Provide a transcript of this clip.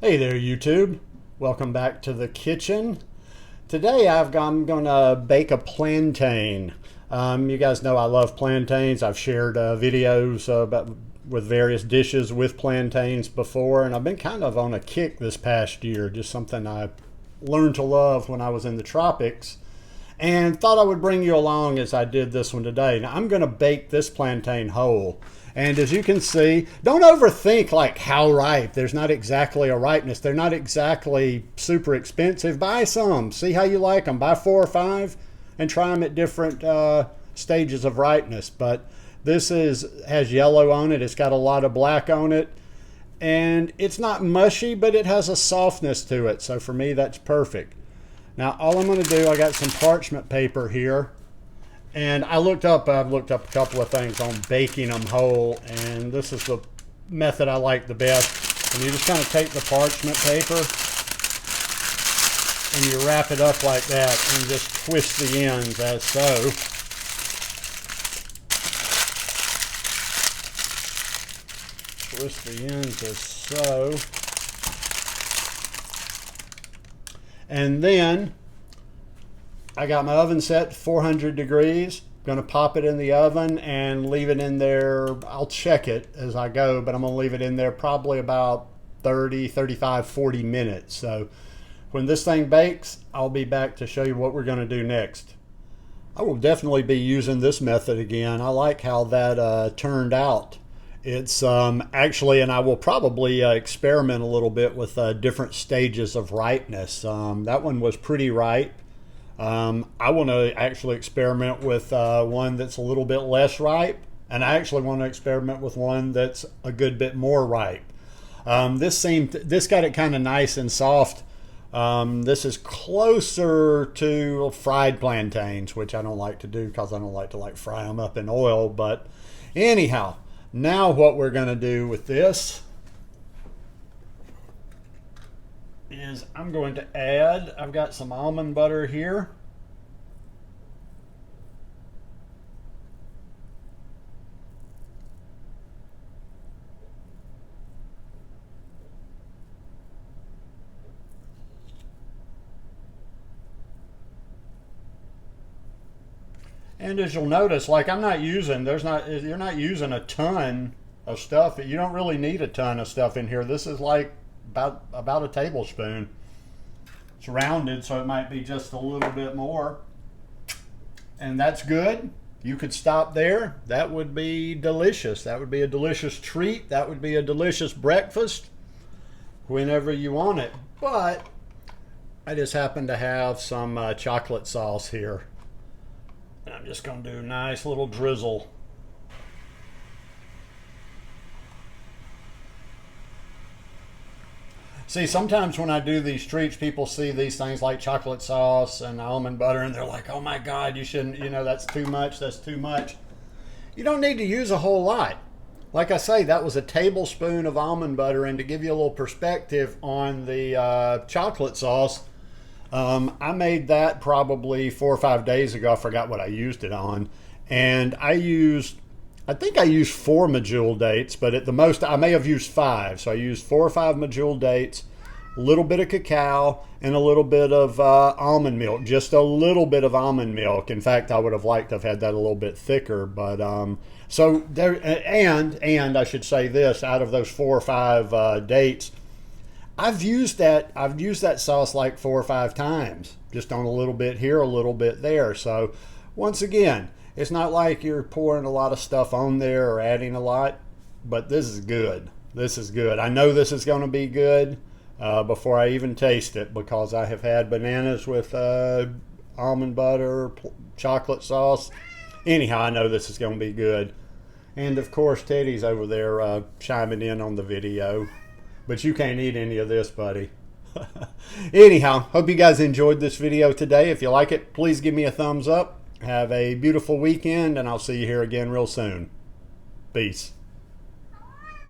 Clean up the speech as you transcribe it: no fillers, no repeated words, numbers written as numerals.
Hey there, YouTube. Welcome back to the kitchen. Today I'm going to bake a plantain. You guys know I love plantains. I've shared videos with various dishes with plantains before, and I've been kind of on a kick this past year. Just something I learned to love when I was in the tropics, and thought I would bring you along as I did this one today. Now I'm going to bake this plantain whole. And as you can see, don't overthink like how ripe. There's not exactly a ripeness. They're not exactly super expensive. Buy some. See how you like them. Buy 4 or 5 and try them at different stages of ripeness. But this has yellow on it. It's got a lot of black on it. And it's not mushy, but it has a softness to it. So for me, that's perfect. Now, all I'm going to do, I got some parchment paper here. And I've looked up a couple of things on baking them whole, and this is the method I like the best. And you just kind of take the parchment paper and you wrap it up like that and just twist the ends as so. Twist the ends as so. And then I got my oven set to 400 degrees. Going to pop it in the oven and leave it in there. I'll check it as I go, but I'm going to leave it in there probably about 30, 35, 40 minutes. So when this thing bakes, I'll be back to show you what we're going to do next. I will definitely be using this method again. I like how that turned out. It's actually, and I will probably experiment a little bit with different stages of ripeness. That one was pretty ripe. I want to actually experiment with one that's a little bit less ripe, and I actually want to experiment with one that's a good bit more ripe. This got it kind of nice and soft. This is closer to fried plantains, which I don't like to do because I don't like to fry them up in oil. But anyhow, now what we're going to do with this is I'm going to add, I've got some almond butter here. And as you'll notice, like you're not using a ton of stuff. You don't really need a ton of stuff in here. This is like about a tablespoon. It's rounded, so it might be just a little bit more, and that's good. You could stop there. That would be delicious. That would be a delicious treat. That would be a delicious breakfast whenever you want it. But I just happen to have some chocolate sauce here, and I'm just going to do a nice little drizzle. See, sometimes when I do these treats, people see these things like chocolate sauce and almond butter, and they're like, oh my God, you shouldn't, that's too much, that's too much. You don't need to use a whole lot. Like I say, that was a tablespoon of almond butter, and to give you a little perspective on the chocolate sauce, I made that probably 4 or 5 days ago. I forgot what I used it on, and I think I used 4 medjool dates, but at the most I may have used 5. So I used 4 or 5 medjool dates, a little bit of cacao, and a little bit of almond milk. Just a little bit of almond milk. In fact, I would have liked to have had that a little bit thicker. But so there, and I should say this: out of those 4 or 5 dates, I've used that sauce like 4 or 5 times, just on a little bit here, a little bit there. So once again, it's not like you're pouring a lot of stuff on there or adding a lot, but this is good. This is good. I know this is going to be good before I even taste it, because I have had bananas with almond butter, chocolate sauce. Anyhow, I know this is going to be good. And of course, Teddy's over there chiming in on the video. But you can't eat any of this, buddy. Anyhow, hope you guys enjoyed this video today. If you like it, please give me a thumbs up. Have a beautiful weekend, and I'll see you here again real soon. Peace.